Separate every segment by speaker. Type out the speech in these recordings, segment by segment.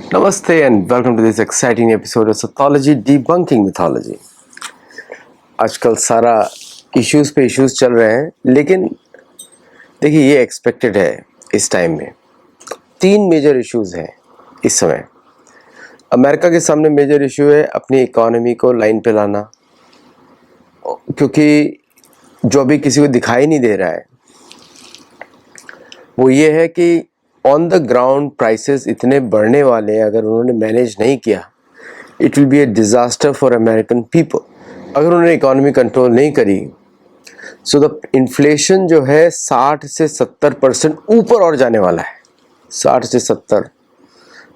Speaker 1: Namaste and welcome to this exciting episode of Sothology Debunking Mythology. आजकल सारा issues पे issues चल रहे हैं, लेकिन देखिए ये एक्सपेक्टेड है इस टाइम में। तीन मेजर इश्यूज हैं इस समय। अमेरिका के सामने मेजर इशू है अपनी इकोनॉमी को लाइन पे लाना, क्योंकि जो अभी किसी को दिखाई नहीं दे रहा है वो ये है कि ऑन द ग्राउंड प्राइसेस इतने बढ़ने वाले हैं। अगर उन्होंने मैनेज नहीं किया, it will B A disaster for American people. अगर उन्होंने इकोनॉमी कंट्रोल नहीं करी, सो द इन्फ्लेशन जो है 60 से 70% ऊपर और जाने वाला है। 60 से 70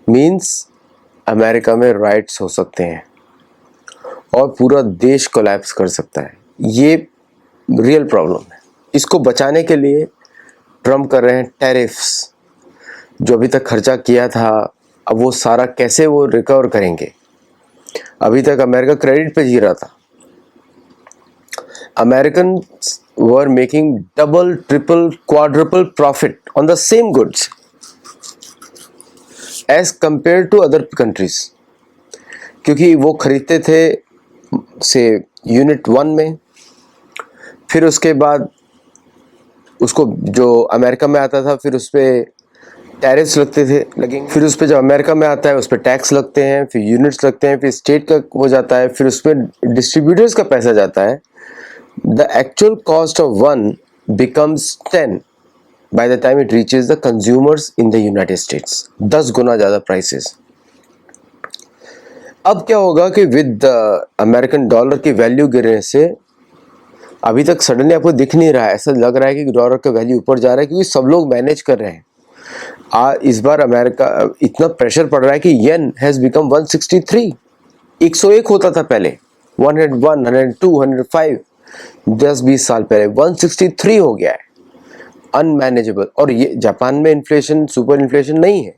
Speaker 1: मीन्स अमेरिका में राइट्स हो सकते हैं और पूरा देश कोलैप्स कर सकता है। ये रियल प्रॉब्लम है। इसको बचाने के लिए ट्रम्प कर रहे हैं टैरिफ्स। जो अभी तक खर्चा किया था, अब वो सारा कैसे वो रिकवर करेंगे। अभी तक अमेरिका क्रेडिट पे जी रहा था। American were making double, triple, quadruple profit on the same goods as compare to other countries, क्योंकि वो खरीदते थे से यूनिट 1 में, फिर उसके बाद उसको जो अमेरिका में आता था फिर उस पर टैरिफ्स लगते थे लगेंगे, फिर उस पर जब अमेरिका में आता है उस पर टैक्स लगते हैं, फिर यूनिट्स लगते हैं, फिर स्टेट का हो जाता है, फिर उस पर डिस्ट्रीब्यूटर्स का पैसा जाता है। The actual cost of 1 becomes 10 by the time it reaches the consumers in the United States। 10 गुना ज़्यादा प्राइसेस। अब क्या होगा कि विद अमेरिकन डॉलर की वैल्यू गिरने से अभी तक सडनली आपको दिख नहीं रहा है, ऐसा लग रहा है कि डॉलर का वैल्यू ऊपर जा रहा है क्योंकि सब लोग मैनेज कर रहे हैं। इस बार अमेरिका इतना प्रेशर पड़ रहा है कि येन हैज बिकम 163। 101 होता था पहले, 101, 102, 105 10-20 साल पहले, 163 हो गया है। अनमैनेजेबल। और ये जापान में इन्फ्लेशन, सुपर इन्फ्लेशन नहीं है।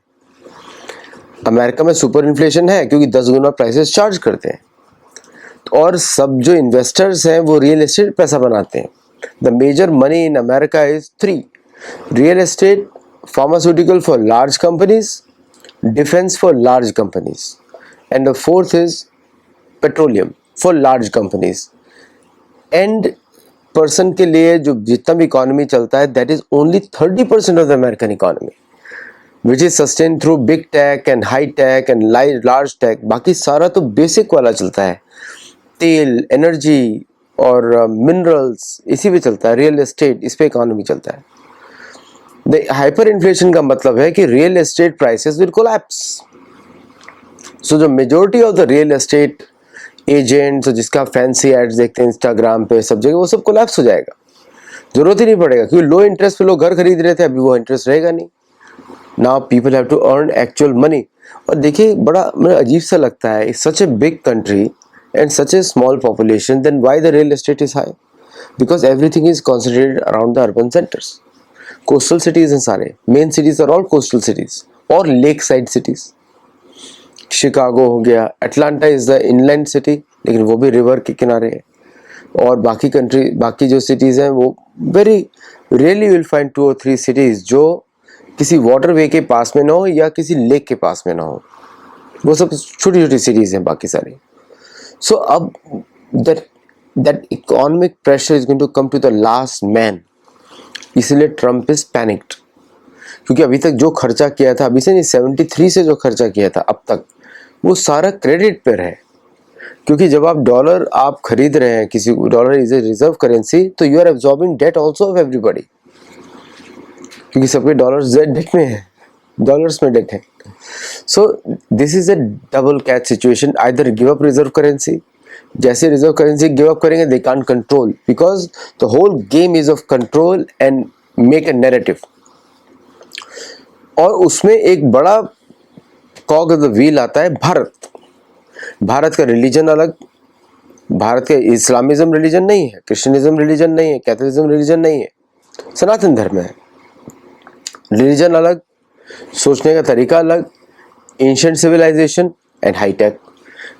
Speaker 1: अमेरिका में सुपर इन्फ्लेशन है क्योंकि 10 गुना प्राइसेस चार्ज करते हैं। और सब जो इन्वेस्टर्स हैं वो रियल एस्टेट पैसा बनाते हैं। The major money in America is 3: real estate, pharmaceutical for large companies, defense for large companies, and the fourth is petroleum for large companies। And person के लिए जो जितना भी इकोनॉमी चलता है, that is only 30% of the American economy, which is sustained through big tech and high tech and large tech। बाकी सारा तो बेसिक वाला चलता है, तेल, एनर्जी और मिनरल्स इसी पे चलता है। रियल एस्टेट इस पे इकोनॉमी चलता है। द हाइपर इन्फ्लेशन का मतलब है कि real estate prices will collapse. So जो majority of the real estate agents, जिसका फैंसी एड्स देखते हैं इंस्टाग्राम पे सब जगह, वो सब कोलैप्स हो जाएगा। जरूरत ही नहीं पड़ेगा क्योंकि लो इंटरेस्ट पे लोग घर खरीद रहे थे, अभी वो इंटरेस्ट रहेगा नहीं। Now people have to earn actual money. और देखिए बड़ा मुझे अजीब सा लगता है, such a big country and such a small population, then why the real estate is high? Because everything is concentrated around the urban centres. Coastal cities हैं सारे, main cities are all coastal cities और lake side cities. Chicago हो गया, Atlanta is the inland city, लेकिन वो भी river के किनारे है। और बाकी जो सिटीज हैं वो very really will find 2 or 3 cities जो किसी वाटरवे के पास में ना हो या किसी लेक के पास में ना हो। वो सब छोटी छोटी सिटीज हैं बाकी सारी। सो अब that economic pressure is going to come to the last man. इसलिए ट्रम्प इज पैनिक्ड, क्योंकि अभी तक जो खर्चा किया था, अभी से नहीं 73 से जो खर्चा किया था अब तक, वो सारा क्रेडिट पर है। क्योंकि जब आप डॉलर आप खरीद रहे हैं, किसी dollar is a reserve currency, तो you are absorbing debt also of everybody, क्योंकि सबके डॉलर्स डेट में है, डॉलर्स में डेट है। So this is a double catch situation. Either give up reserve currency, जैसे रिजर्व करेंसी गिव अप करेंगे they can't control, because the whole game is of control and make a narrative. और उसमें एक बड़ा कॉग of the wheel आता है भारत। भारत का religion अलग, भारत का इस्लामिज्म रिलीजन नहीं है, क्रिश्चियनिज्म रिलीजन नहीं है, कैथोलिज्म रिलीजन नहीं है, सनातन धर्म है। रिलीजन अलग, सोचने का तरीका अलग, ancient civilisation and hi-tech.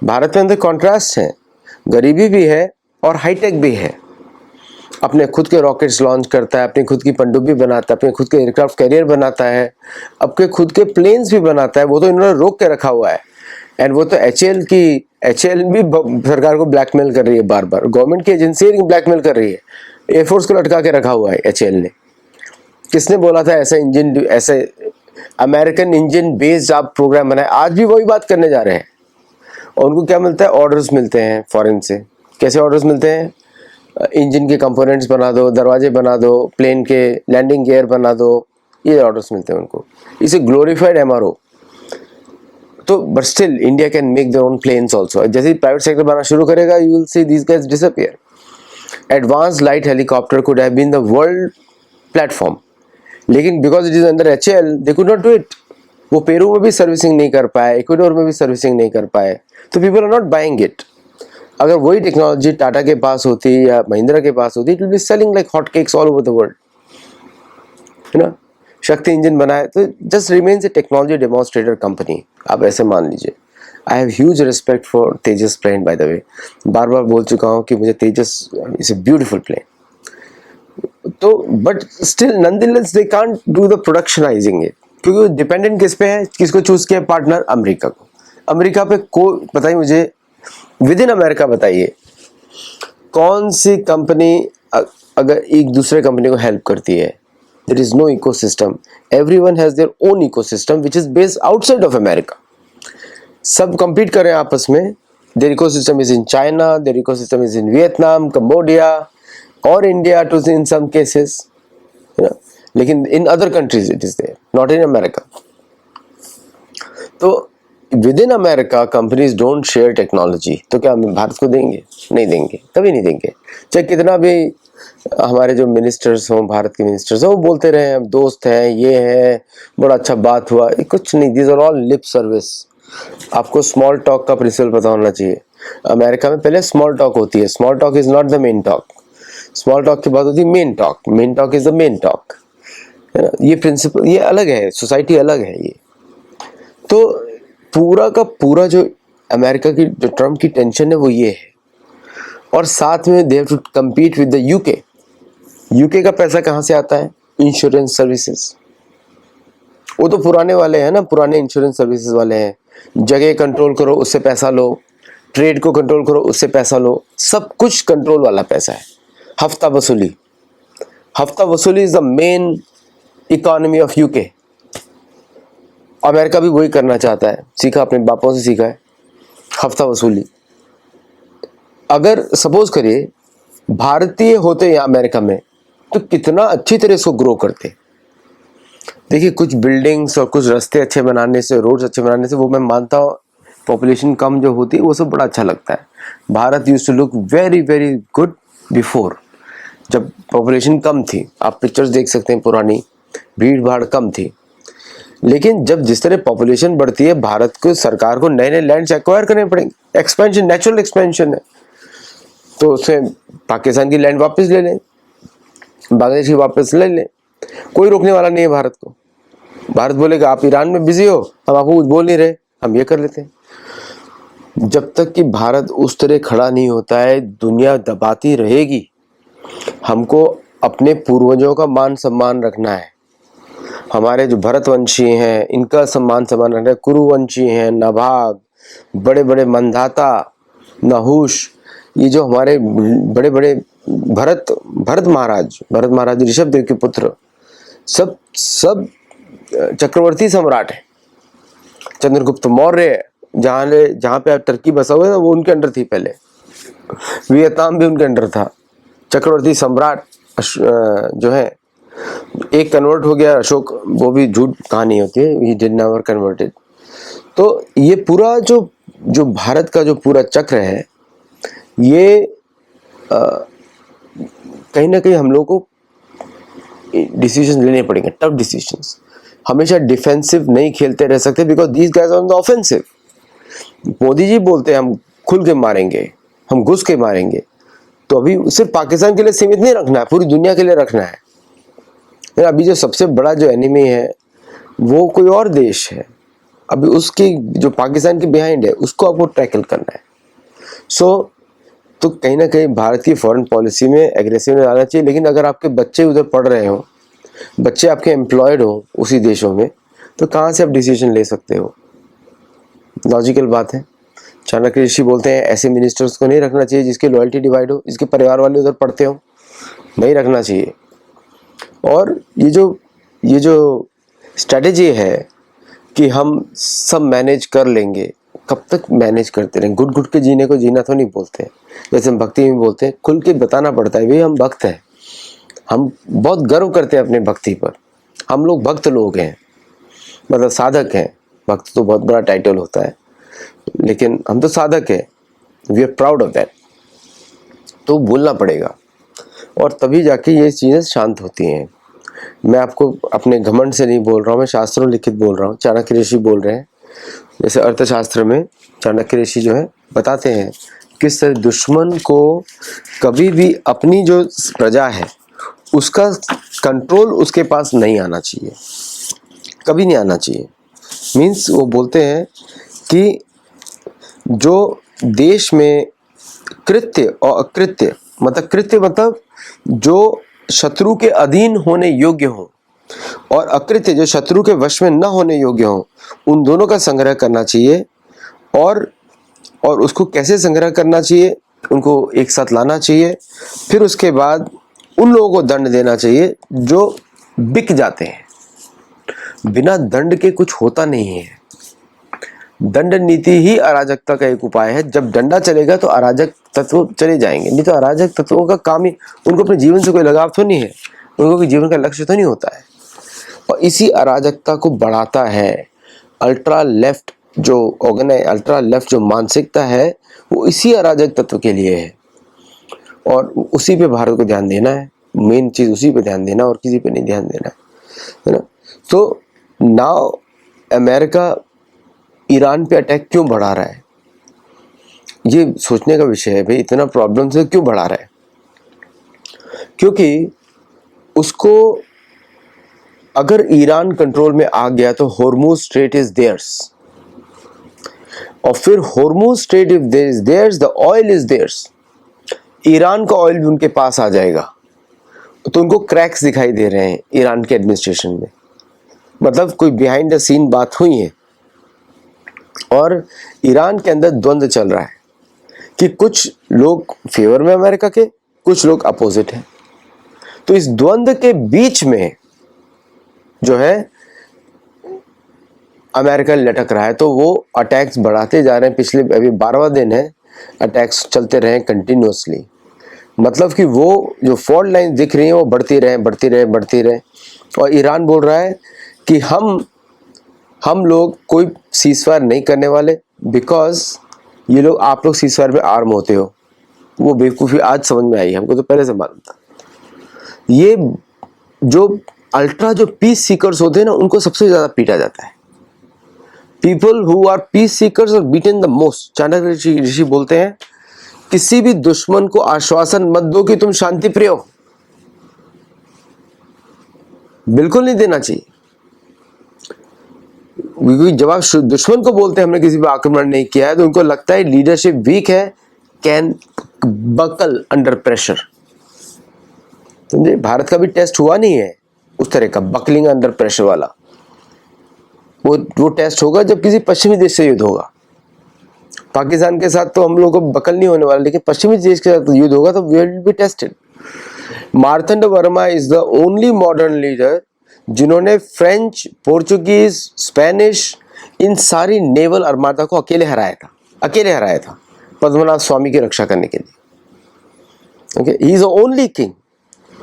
Speaker 1: Bharat में अंदर कॉन्ट्रास्ट है, गरीबी भी है और हाईटेक भी है। अपने खुद के रॉकेट्स लॉन्च करता है, अपनी खुद की पनडुब्बी बनाता है, अपने खुद के एयरक्राफ्ट कैरियर बनाता है, अपने खुद के प्लेन्स भी बनाता है। वो तो इन्होंने रोक के रखा हुआ है। एंड वो तो एचएएल भी सरकार को ब्लैकमेल कर रही है, बार बार गवर्नमेंट की एजेंसी ब्लैकमेल कर रही है। एयरफोर्स को लटका के रखा हुआ है एचएएल ने। किसने बोला था ऐसा इंजन, ऐसे अमेरिकन इंजन बेस्ड आप प्रोग्राम बनाए? आज भी वही बात करने जा रहे हैं। और उनको क्या मिलता है? ऑर्डर्स मिलते हैं फॉरेन से। कैसे ऑर्डर्स मिलते हैं? इंजन के कंपोनेंट्स बना दो, दरवाजे बना दो, प्लेन के लैंडिंग गियर बना दो, ये ऑर्डर्स मिलते हैं उनको। इसे ग्लोरीफाइड एमआरओ। तो but still India can make their own planes also. जैसे ही प्राइवेट सेक्टर बनाना शुरू करेगा, you will see these guys disappear. Advance light helicopter could have been the world platform, लेकिन because it is under HAL they could not do it. वो Peru में भी servicing नहीं कर पाए, इक्वाडोर में भी सर्विसिंग नहीं कर पाए, तो people are not buying it. अगर वही टेक्नोलॉजी टाटा के पास होती या महिंद्रा के पास होती, it will be selling like hot cakes all over the world, है ना। शक्ति इंजन बनाए तो just remains a technology demonstrator company, आप ऐसे मान लीजिए। I have huge respect for Tejas plane, by the way. बार बार बोल चुका हूँ कि मुझे Tejas is a beautiful plane. तो but still nonetheless they can't do the productionising it, क्योंकि डिपेंडेंट किस पे है? किसको चूज किया पार्टनर? अमेरिका को। अमेरिका पे बताइए मुझे, विद इन अमेरिका बताइए कौन सी कंपनी अगर एक दूसरे कंपनी को हेल्प करती है? There is no ecosystem. Everyone has their own ecosystem which is based outside of America. सब compete कर रहे हैं आपस में। Their ecosystem is in China, their ecosystem is in Vietnam, Cambodia और India too in some cases, लेकिन in other countries it is there, not in America. तो within America companies don't share technology, तो क्या हम भारत को देंगे? नहीं देंगे, कभी नहीं देंगे। चाहे कितना भी हमारे जो मिनिस्टर्स हों, भारत के मिनिस्टर्स हों, वो बोलते रहे हम दोस्त हैं, ये है, बड़ा अच्छा बात हुआ, कुछ नहीं। These are all lip service. आपको स्मॉल टॉक का प्रिंसिपल पता होना चाहिए। अमेरिका में पहले स्मॉल टॉक होती है। Small talk is not the main talk. Small talk के बाद होती है main talk. Main talk is the main talk, है ना। ये प्रिंसिपल, ये अलग है, सोसाइटी अलग है ये। तो पूरा का पूरा जो अमेरिका की जो ट्रम्प की टेंशन है वो ये है। और साथ में they have to compete with the UK. UK का पैसा कहाँ से आता है? Insurance services. वो तो पुराने वाले हैं ना, पुराने इंश्योरेंस सर्विसेज वाले हैं। जगह कंट्रोल करो उससे पैसा लो, ट्रेड को कंट्रोल करो उससे पैसा लो, सब कुछ कंट्रोल वाला पैसा है। हफ्ता वसूली, हफ्ता वसूली is the main economy of UK. America भी वही करना चाहता है, सीखा अपने बापों से सीखा है, हफ्ता वसूली। अगर सपोज करिए भारतीय होते यहाँ अमेरिका में, तो कितना अच्छी तरह इसको ग्रो करते। देखिए कुछ बिल्डिंग्स और कुछ रास्ते अच्छे बनाने से, रोड्स अच्छे बनाने से, वो मैं मानता हूँ पॉपुलेशन कम जो होती है वो सब बड़ा अच्छा लगता है। Bharat used to look very very good before, जब पॉपुलेशन कम थी। आप पिक्चर्स देख सकते हैं पुरानी, भीड़ भाड़ कम थी। लेकिन जब जिस तरह पॉपुलेशन बढ़ती है, भारत को सरकार को नए नए लैंड्स एक्वायर करने पड़ेंगे। एक्सपेंशन, नेचुरल एक्सपेंशन है, तो उससे पाकिस्तान की लैंड वापस ले लें, बांग्लादेश की वापस ले लें, कोई रोकने वाला नहीं है भारत को। भारत बोलेगा आप ईरान में बिजी हो, हम आपको कुछ बोल नहीं रहे, हम ये कर लेते हैं। जब तक कि भारत उस तरह खड़ा नहीं होता है, दुनिया दबाती रहेगी। हमको अपने पूर्वजों का मान सम्मान रखना है। हमारे जो भरतवंशी हैं इनका सम्मान रखना है। कुरुवंशी हैं, नभाग, बड़े बड़े मंधाता, नहुष, ये जो हमारे बड़े बड़े भरत महाराज ऋषभ देव के पुत्र, सब चक्रवर्ती सम्राट है। चंद्रगुप्त मौर्य जहाँ पे टर्की बसा हुआ है वो उनके अंडर थी पहले। वियतनाम भी उनके अंडर था। चक्रवर्ती सम्राट जो है, एक कन्वर्ट हो गया अशोक, वो भी झूठ कहानी होती है, ही डिड नेवर कन्वर्टेड। तो ये पूरा जो भारत का जो पूरा चक्र है, ये कहीं ना कहीं हम लोग को डिसीजन लेने पड़ेंगे, टफ डिसीजंस। हमेशा डिफेंसिव नहीं खेलते रह सकते, because these guys are on the offensive. Modi ji बोलते हैं हम खुल के मारेंगे, हम घुस के मारेंगे। तो अभी सिर्फ पाकिस्तान के लिए सीमित नहीं रखना है, पूरी दुनिया के लिए रखना है। अभी जो सबसे बड़ा जो एनिमी है वो कोई और देश है, अभी उसकी जो पाकिस्तान के बिहाइंड है उसको आपको टैकल करना है। सो तो कहीं ना कहीं भारत की फॉरेन पॉलिसी में एग्रेसिव नहीं आना चाहिए। लेकिन अगर आपके बच्चे उधर पढ़ रहे हो, बच्चे आपके एम्प्लॉयड हो उसी देशों में, तो कहाँ से आप डिसीजन ले सकते हो? लॉजिकल बात है। चाणक्य ऋषि बोलते हैं ऐसे मिनिस्टर्स को नहीं रखना चाहिए जिसकी लॉयल्टी डिवाइड हो, जिसके परिवार वाले उधर पढ़ते हो, नहीं रखना चाहिए। और ये जो स्ट्रेटेजी है कि हम सब मैनेज कर लेंगे, कब तक मैनेज करते रहें? घुट घुट के जीने को जीना तो नहीं बोलते। जैसे हम भक्ति में बोलते हैं, खुल के बताना पड़ता है भाई हम भक्त हैं, हम बहुत गर्व करते हैं अपने भक्ति पर, हम लोग भक्त लोग हैं, मतलब साधक हैं। भक्त तो बहुत बड़ा टाइटल होता है, लेकिन हम तो साधक हैं, we are proud of that. तो बोलना पड़ेगा और तभी जाके ये चीज़ें शांत होती हैं। मैं आपको अपने घमंड से नहीं बोल रहा हूँ, मैं शास्त्रों लिखित बोल रहा हूँ। चाणक्य ऋषि बोल रहे हैं, जैसे अर्थशास्त्र में चाणक्य ऋषि जो है बताते हैं किस तरह दुश्मन को कभी भी अपनी जो प्रजा है उसका कंट्रोल उसके पास नहीं आना चाहिए, कभी नहीं आना चाहिए। मीन्स वो बोलते हैं कि जो देश में कृत्य और अकृत्य, मतलब कृत्य मतलब जो शत्रु के अधीन होने योग्य हो, और अकृत्य जो शत्रु के वश में न होने योग्य हो, उन दोनों का संग्रह करना चाहिए। और उसको कैसे संग्रह करना चाहिए? उनको एक साथ लाना चाहिए, फिर उसके बाद उन लोगों को दंड देना चाहिए जो बिक जाते हैं। बिना दंड के कुछ होता नहीं है। दंड नीति ही अराजकता का एक उपाय है। जब डंडा चलेगा तो अराजक तत्व चले जाएंगे, नहीं तो अराजक तत्वों का काम ही, उनको अपने जीवन से कोई लगाव तो नहीं है, उनको कोई जीवन का लक्ष्य तो नहीं होता है। और इसी अराजकता को बढ़ाता है अल्ट्रा लेफ्ट जो अल्ट्रा लेफ्ट जो मानसिकता है, वो इसी अराजक तत्व के लिए है। और उसी पे भारत को ध्यान देना है, मेन चीज उसी पे ध्यान देना और किसी पे नहीं ध्यान देना है ना। तो नाउ अमेरिका ईरान पे अटैक क्यों बढ़ा रहा है, ये सोचने का विषय है भाई। इतना प्रॉब्लम से क्यों बढ़ा रहा है? क्योंकि उसको अगर ईरान कंट्रोल में आ गया तो होर्मुज स्ट्रेट इज देयर्स, और फिर Hormuz strait if is theirs, the oil is theirs. Iran का ऑयल भी उनके पास आ जाएगा। तो उनको क्रैक्स दिखाई दे रहे हैं ईरान के एडमिनिस्ट्रेशन में, मतलब कोई बिहाइंड द सीन बात हुई है। और ईरान के अंदर द्वंद्व चल रहा है कि कुछ लोग फेवर में अमेरिका के, कुछ लोग अपोजिट हैं। तो इस द्वंद्व के बीच में जो है अमेरिका लटक रहा है, तो वो अटैक्स बढ़ाते जा रहे हैं। पिछले अभी 12वां दिन है, अटैक्स चलते रहे कंटिन्यूसली। मतलब कि वो जो फॉल्ट लाइन दिख रही है वो बढ़ती रहे। और ईरान बोल रहा है कि हम लोग कोई सीजफायर नहीं करने वाले, बिकॉज ये लोग, आप लोग सीजफायर में आर्म होते हो। वो बेवकूफ़ी आज समझ में आई, हमको तो पहले से मालूम था। ये जो अल्ट्रा जो पीस सीकर्स होते हैं ना, उनको सबसे ज्यादा पीटा जाता है। People who are peace seekers are beaten the most. Chanakya ऋषि बोलते हैं किसी भी दुश्मन को आश्वासन मत दो कि तुम शांति प्रिय हो, बिल्कुल नहीं देना चाहिए। जब आप दुश्मन को बोलते हैं हमने किसी पर आक्रमण नहीं किया है, तो उनको लगता है लीडरशिप वीक है, कैन बकल अंडर प्रेशर। समझे? भारत का भी टेस्ट हुआ नहीं है उस तरह का बकलिंग अंडर प्रेशर वाला। वो टेस्ट होगा जब किसी पश्चिमी देश से युद्ध होगा। पाकिस्तान के साथ तो हम लोगों को बकल नहीं होने वाला, लेकिन पश्चिमी देश के साथ युद्ध होगा तो we will be tested. Marthanda Varma is the only modern leader जिन्होंने फ्रेंच, पोर्चुगीज, स्पेनिश, इन सारी नेवल आर्मादा को अकेले हराया था पद्मनाभ स्वामी की रक्षा करने के लिए। Okay, he is the only king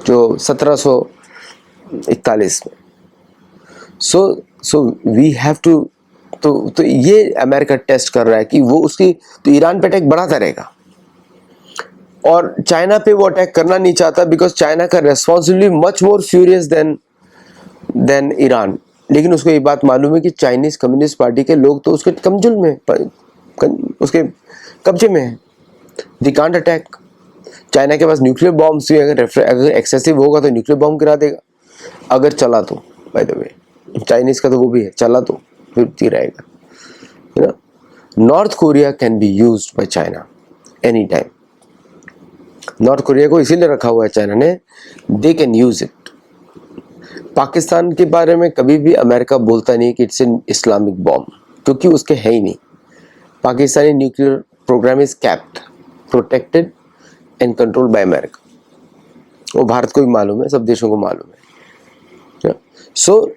Speaker 1: जो 1741 में। सो वी हैव टू, तो ये अमेरिका टेस्ट कर रहा है कि वो उसकी, तो ईरान पे अटैक बढ़ाता रहेगा। और चाइना पे वो अटैक करना नहीं चाहता, बिकॉज चाइना का responsibility much more furious than Iran. लेकिन उसको ये बात मालूम है कि चाइनीज कम्युनिस्ट पार्टी के लोग तो उसके कमजुल में, उसके कब्जे में है। दी कांट अटैक। चाइना के पास न्यूक्लियर बॉम्ब भी अगर एक्सेसिव होगा तो न्यूक्लियर बॉम्ब गिरा देगा, अगर चला तो। बाय द वे चाइनीज का तो वो भी है, चला तो फिर रहेगा, है ना। North Korea can be used by China any time, north Korea को इसीलिए रखा हुआ है चाइना ने, they can use it. Pakistan के बारे में कभी भी अमेरिका बोलता नहीं कि इट्स एन इस्लामिक बॉम्ब, क्योंकि उसके है ही नहीं। Pakistani nuclear program is capped, protected and controlled by America. वो भारत को भी मालूम है, सब देशों को मालूम है। सो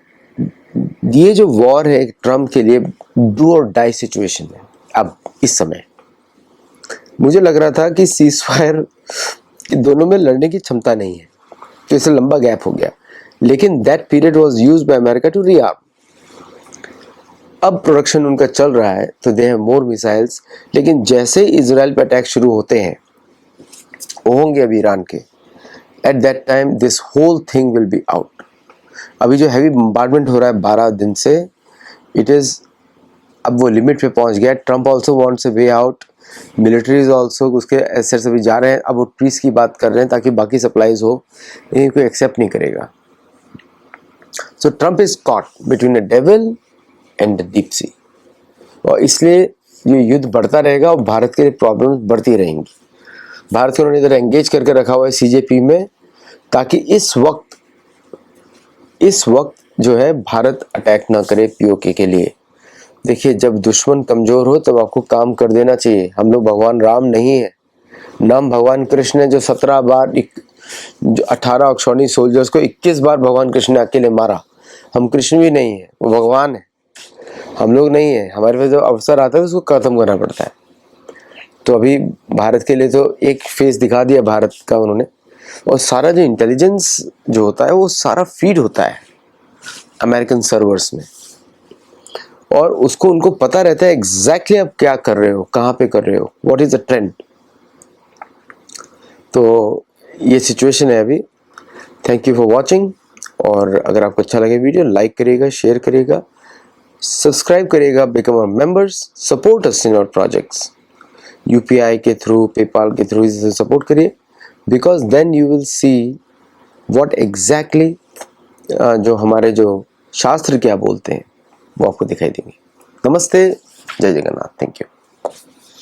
Speaker 1: ये जो वॉर है ट्रम्प के लिए डू और डाई सिचुएशन है। अब इस समय मुझे लग रहा था कि सीज फायर दोनों में लड़ने की क्षमता नहीं है, तो इससे लंबा गैप हो गया, लेकिन that period was used by America to rearm. अब प्रोडक्शन उनका चल रहा है, तो दे हैव मोर मिसाइल्स। लेकिन जैसे इजराइल पे अटैक शुरू होते हैं, वो होंगे अभी ईरान के, at that time this whole thing will be out. अभी जो हैवी बम्बार्डमेंट हो रहा है 12 दिन से, इट इज अब वो लिमिट पे पहुंच गया। Trump also wants a way out, militaries also उसके एसेट्स अभी जा रहे हैं। अब वो पीस की बात कर रहे हैं ताकि बाकी सप्लाईज हो, ये कोई एक्सेप्ट नहीं करेगा। So Trump is caught between a devil and the deep sea, और इसलिए ये युद्ध बढ़ता रहेगा और भारत के लिए प्रॉब्लम्स बढ़ती रहेंगी। भारत को उन्होंने इधर एंगेज करके रखा हुआ है सीजेपी में, ताकि इस वक्त जो है भारत अटैक ना करे पीओके के लिए। देखिए, जब दुश्मन कमजोर हो तब आपको काम कर देना चाहिए। हम लोग भगवान राम नहीं है, नाम भगवान कृष्ण है, जो 17 बार जो 18 अक्षौणी सोल्जर्स को 21 बार भगवान कृष्ण ने अकेले मारा। हम कृष्ण भी नहीं है, वो भगवान है, हम लोग नहीं है। हमारे पास जो अवसर आता है उसको खत्म करना पड़ता है। तो अभी भारत के लिए तो एक फेस दिखा दिया भारत का उन्होंने, और सारा जो इंटेलिजेंस जो होता है वो सारा फीड होता है अमेरिकन सर्वर्स में, और उसको उनको पता रहता है एग्जैक्टली आप क्या कर रहे हो, कहाँ पे कर रहे हो, व्हाट इज द ट्रेंड। तो ये सिचुएशन है अभी। थैंक यू फॉर वॉचिंग, और अगर आपको अच्छा लगे वीडियो, लाइक करिएगा, शेयर करिएगा, सब्सक्राइब करिएगा, become our members, support us in our projects. UPI के थ्रू, पेपाल के थ्रू इसे सपोर्ट करिए, because then you will see what exactly जो हमारे जो शास्त्र क्या बोलते हैं वो आपको दिखाई देंगे। नमस्ते, जय जगन्नाथ, थैंक यू।